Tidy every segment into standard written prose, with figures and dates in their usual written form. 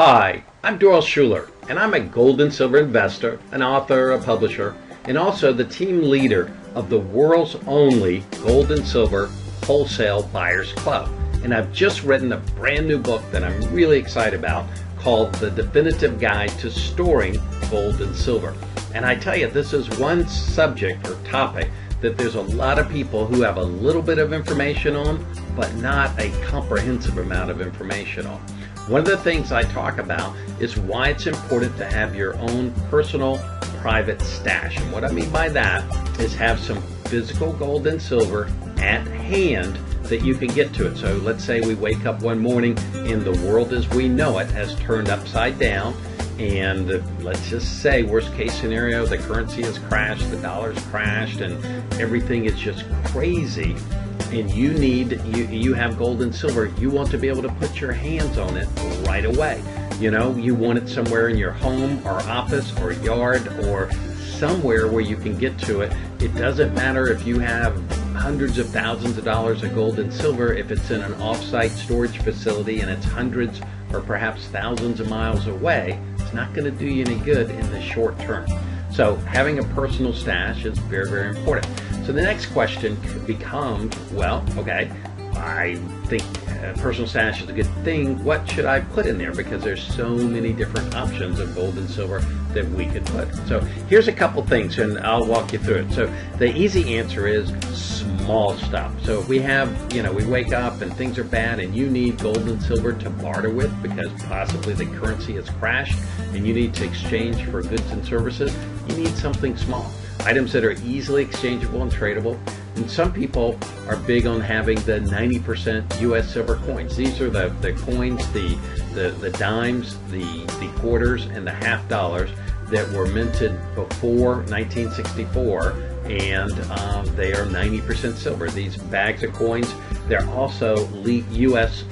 Hi, I'm Doyle, and I'm a gold and silver investor, an author, a publisher, and also the team leader of the world's only gold and silver wholesale buyers club. And I've just written a brand new book that I'm really excited about called The Definitive Guide to Storing Gold and Silver. And I tell you, this is one subject or topic that there's a lot of people who have a little bit of information on, but not a comprehensive amount of information on. One of the things I talk about is why it's important to have your own personal private stash. And what I mean by that is have some physical gold and silver at hand that you can get to it. So let's say we wake up one morning and the world as we know it has turned upside down, and let's just say worst case scenario, the currency has crashed, the dollar's crashed, and everything is just crazy. And you have gold and silver, you want to be able to put your hands on it right away. You know, you want it somewhere in your home or office or yard or somewhere where you can get to it. It doesn't matter if you have hundreds of thousands of dollars of gold and silver, if it's in an off-site storage facility and it's hundreds or perhaps thousands of miles away, it's not going to do you any good in the short term. So having a personal stash is very, very important. So the next question becomes, well, okay, I think a personal stash is a good thing. What should I put in there? Because there's so many different options of gold and silver that we could put. So here's a couple things, and I'll walk you through it. So the easy answer is small stuff. So if we have, we wake up and things are bad and you need gold and silver to barter with because possibly the currency has crashed and you need to exchange for goods and services, you need something small. Items that are easily exchangeable and tradable. And some people are big on having the 90% US silver coins. These are the coins, the dimes, the quarters, and the half dollars that were minted before 1964, and they are 90% silver. These bags of coins, they're also US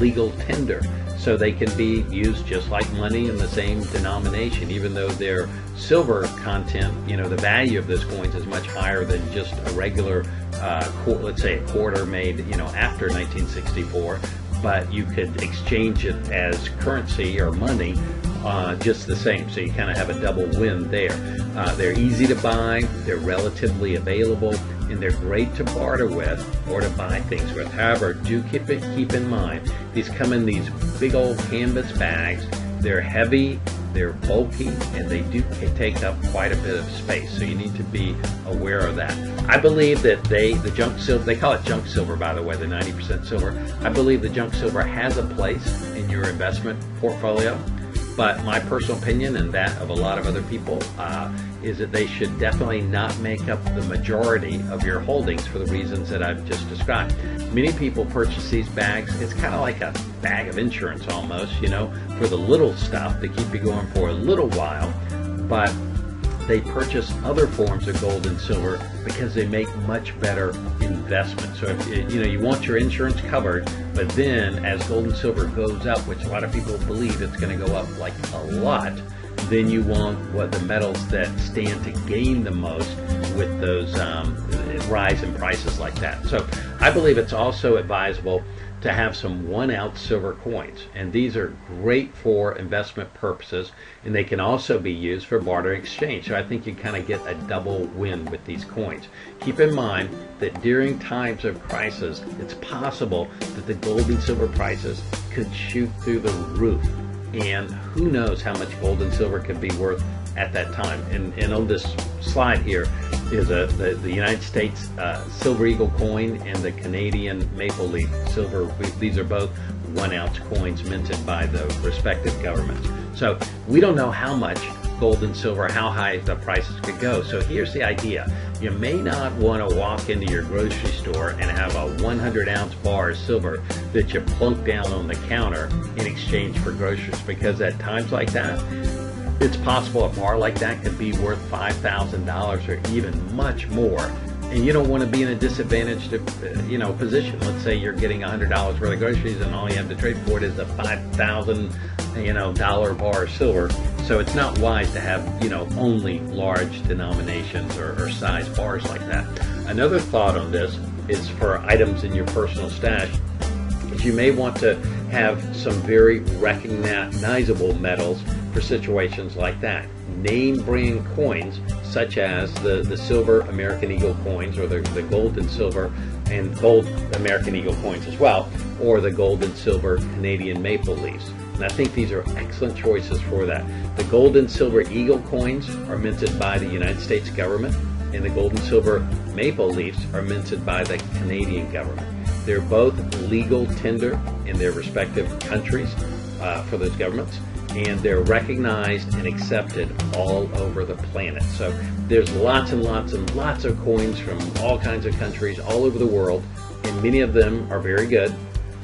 legal tender. So they can be used just like money in the same denomination, even though their silver content, the value of those coins is much higher than just a regular, let's say a quarter made, after 1964. But you could exchange it as currency or money just the same. So you kind of have a double win there. They're easy to buy, they're relatively available, and they're great to barter with or to buy things with. However, do keep in mind, these come in these big old canvas bags. They're heavy, they're bulky, and they do take up quite a bit of space. So you need to be aware of that. I believe that the junk silver, they call it junk silver, by the way, the 90% silver. I believe the junk silver has a place in your investment portfolio. But my personal opinion, and that of a lot of other people, is that they should definitely not make up the majority of your holdings for the reasons that I've just described. Many people purchase these bags. It's kind of like a bag of insurance almost, for the little stuff to keep you going for a little while. But they purchase other forms of gold and silver because they make much better investments. So if you want your insurance covered, but then as gold and silver goes up, which a lot of people believe it's going to go up like a lot, then you want the metals that stand to gain the most with those rise in prices like that. So I believe it's also advisable to have some 1 ounce silver coins, and these are great for investment purposes, and they can also be used for barter exchange. So I think you kind of get a double win with these coins. Keep in mind that during times of crisis, it's possible that the gold and silver prices could shoot through the roof, and who knows how much gold and silver could be worth at that time. And on this slide here is the United States Silver Eagle coin and the Canadian Maple Leaf silver. These are both 1 ounce coins minted by the respective governments. So we don't know how much gold and silver, how high the prices could go. So here's the idea. You may not want to walk into your grocery store and have a 100-ounce bar of silver that you plunk down on the counter in exchange for groceries, because at times like that, it's possible a bar like that could be worth $5,000 or even much more. And you don't want to be in a disadvantaged, position. Let's say you're getting $100 worth of groceries and all you have to trade for it is a $5,000, dollar bar of silver. So it's not wise to have, only large denominations or size bars like that. Another thought on this is for items in your personal stash is you may want to have some very recognizable metals for situations like that. Name brand coins such as the silver American Eagle coins, or the gold and silver and gold American Eagle coins as well, or the gold and silver Canadian maple leaves. And I think these are excellent choices for that. The gold and silver Eagle coins are minted by the United States government, and the gold and silver maple leaves are minted by the Canadian government. They're both legal tender in their respective countries for those governments, and they're recognized and accepted all over the planet. So there's lots and lots and lots of coins from all kinds of countries all over the world, and many of them are very good,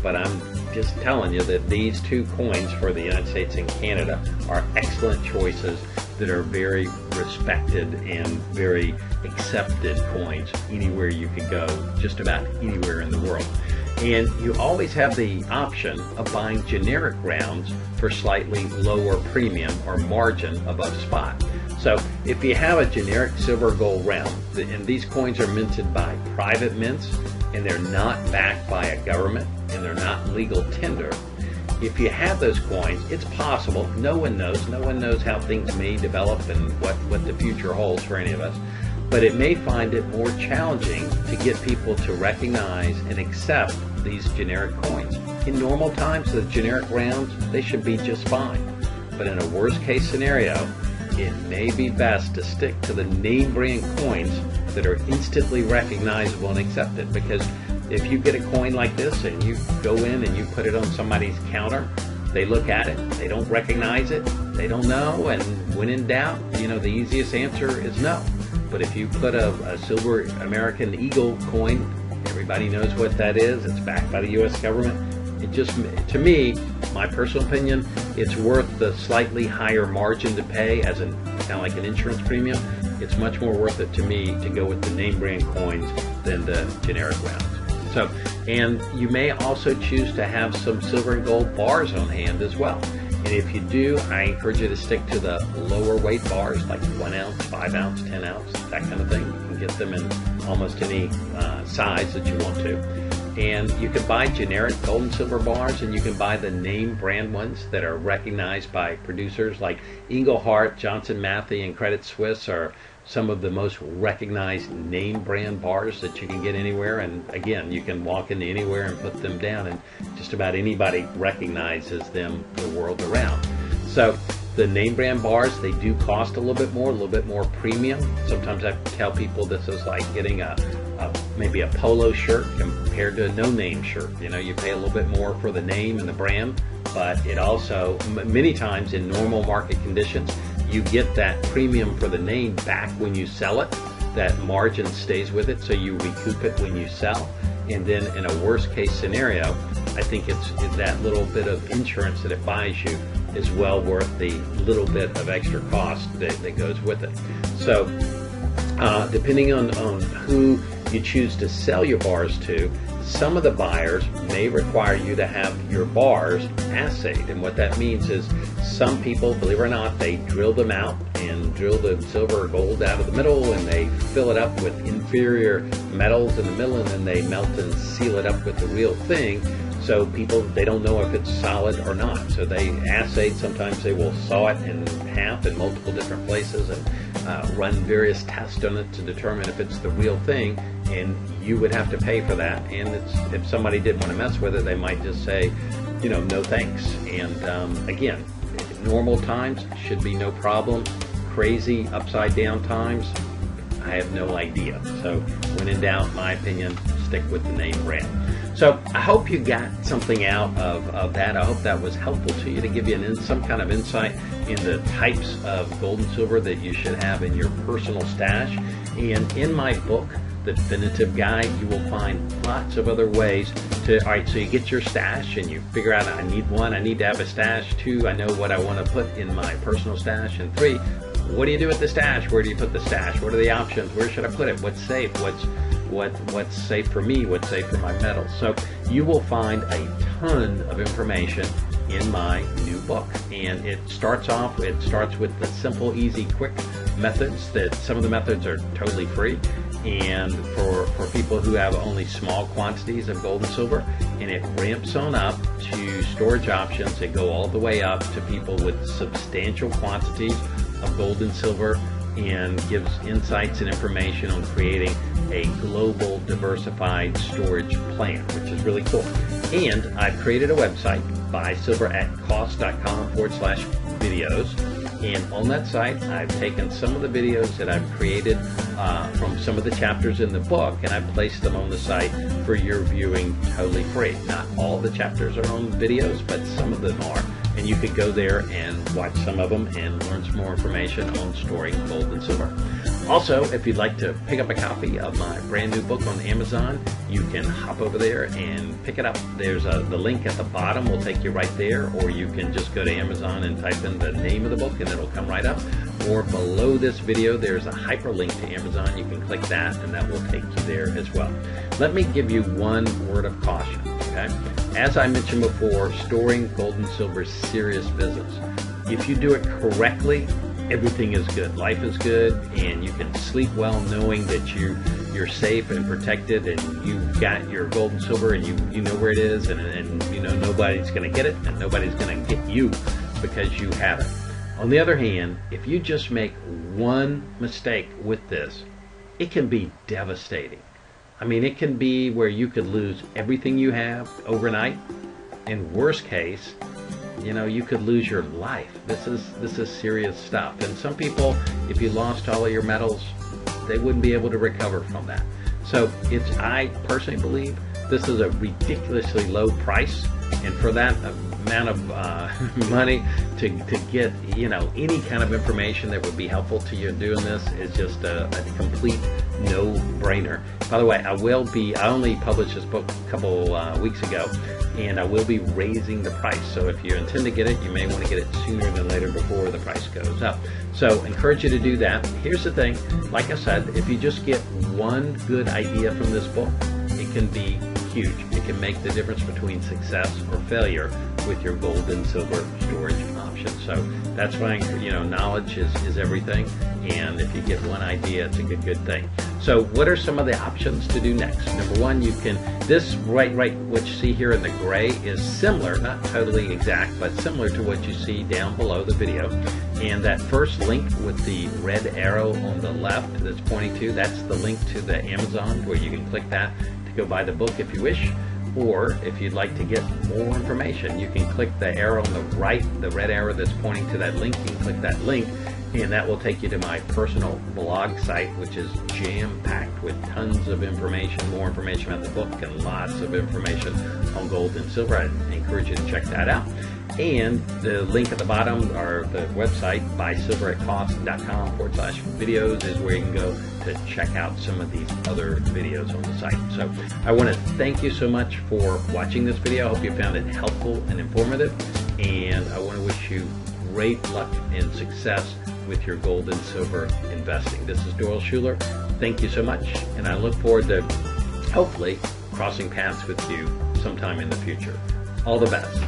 but I'm just telling you that these two coins for the United States and Canada are excellent choices that are very respected and very accepted coins anywhere you could go, just about anywhere in the world. And you always have the option of buying generic rounds for slightly lower premium or margin above spot. So if you have a generic silver gold round, and these coins are minted by private mints, and they're not backed by a government, and they're not legal tender, if you have those coins, it's possible. No one knows how things may develop and what the future holds for any of us. But it may find it more challenging to get people to recognize and accept these generic coins. In normal times, the generic rounds, they should be just fine. But in a worst case scenario, it may be best to stick to the name brand coins that are instantly recognizable and accepted. Because if you get a coin like this and you go in and you put it on somebody's counter, they look at it, they don't recognize it, they don't know, and when in doubt, the easiest answer is no. But if you put a silver American Eagle coin, everybody knows what that is, it's backed by the U.S. government, it just, to me, my personal opinion, it's worth the slightly higher margin to pay as kind of like an insurance premium. It's much more worth it to me to go with the name brand coins than the generic rounds. So, and you may also choose to have some silver and gold bars on hand as well. And if you do, I encourage you to stick to the lower weight bars, like 1 ounce, 5 ounce, 10 ounce, that kind of thing. You can get them in almost any size that you want to. And you can buy generic gold and silver bars, and you can buy the name brand ones that are recognized by producers like Engelhart, Johnson Matthey, and Credit Suisse are some of the most recognized name brand bars that you can get anywhere. And again, you can walk into anywhere and put them down, and just about anybody recognizes them the world around. So the name brand bars, they do cost a little bit more premium. Sometimes I tell people this is like getting maybe a polo shirt compared to a no-name shirt. You pay a little bit more for the name and the brand, but it also, many times in normal market conditions, you get that premium for the name back when you sell it. That margin stays with it, so you recoup it when you sell. And then in a worst case scenario, I think it's that little bit of insurance that it buys you is well worth the little bit of extra cost that goes with it. So depending on who you choose to sell your bars to, some of the buyers may require you to have your bars assayed. And what that means is some people, believe it or not, they drill them out and drill the silver or gold out of the middle, and they fill it up with inferior metals in the middle, and then they melt and seal it up with the real thing. So people, they don't know if it's solid or not. So they assayed, sometimes they will saw it in half in multiple different places and run various tests on it to determine if it's the real thing, and you would have to pay for that. And if somebody didn't want to mess with it, they might just say, no thanks. And again, normal times should be no problem. Crazy upside down times, I have no idea. So when in doubt, my opinion, stick with the name brand. So I hope you got something out of that. I hope that was helpful to you, to give you some kind of insight in the types of gold and silver that you should have in your personal stash. And in my book, The Definitive Guide, you will find lots of other ways to, all right, so you get your stash and you figure out, I need 1, I need to have a stash. 2, I know what I want to put in my personal stash. And 3, what do you do with the stash? Where do you put the stash? What are the options? Where should I put it? What's safe? What's safe for me? What's safe for my metals? So you will find a ton of information in my new book. And it starts with the simple, easy, quick methods. That some of the methods are totally free, and for people who have only small quantities of gold and silver, and it ramps on up to storage options that go all the way up to people with substantial quantities of gold and silver, and gives insights and information on creating a global diversified storage plan, which is really cool. And I've created a website, buysilveratcost.com/videos. And on that site, I've taken some of the videos that I've created from some of the chapters in the book, and I've placed them on the site for your viewing totally free. Not all the chapters are on videos, but some of them are. And you could go there and watch some of them and learn some more information on storing gold and silver. Also, if you'd like to pick up a copy of my brand new book on Amazon, you can hop over there and pick it up. There's the link at the bottom will take you right there, or you can just go to Amazon and type in the name of the book and it'll come right up. Or below this video, there's a hyperlink to Amazon. You can click that and that will take you there as well. Let me give you one word of caution, okay? As I mentioned before, storing gold and silver is serious business. If you do it correctly, everything is good. Life is good, and you can sleep well knowing that you're safe and protected, and you've got your gold and silver, and you know where it is, and you know nobody's going to get it, and nobody's going to get you because you have it. On the other hand, if you just make one mistake with this, it can be devastating. I mean, it can be where you could lose everything you have overnight, and worst case, you know, you could lose your life. This is serious stuff. And some people, if you lost all of your metals, they wouldn't be able to recover from that. So I personally believe this is a ridiculously low price, and for that amount of money to get, you know, any kind of information that would be helpful to you in doing this is just a complete no-brainer. By the way, I only published this book a couple weeks ago, and I will be raising the price. So if you intend to get it, you may want to get it sooner than later before the price goes up. So encourage you to do that. Here's the thing, like I said, if you just get one good idea from this book, it can be huge. It can make the difference between success or failure with your gold and silver storage options. So that's why, you know, knowledge is everything, and if you get one idea, it's a good thing. So what are some of the options to do next? Number one, you can, this right what you see here in the gray is similar, not totally exact, but similar to what you see down below the video. And that first link with the red arrow on the left that's pointing to, that's the link to the Amazon, where you can click that to go buy the book if you wish. Or if you'd like to get more information, you can click the arrow on the right, the red arrow that's pointing to that link. You can click that link, and that will take you to my personal blog site, which is jam-packed with tons of information, more information about the book, and lots of information on gold and silver. I encourage you to check that out. And the link at the bottom, or the website, buysilveratcost.com/videos, is where you can go to check out some of these other videos on the site. So I want to thank you so much for watching this video. I hope you found it helpful and informative, and I want to wish you great luck and success with your gold and silver investing. This is Doyle Schuler. Thank you so much, and I look forward to hopefully crossing paths with you sometime in the future. All the best.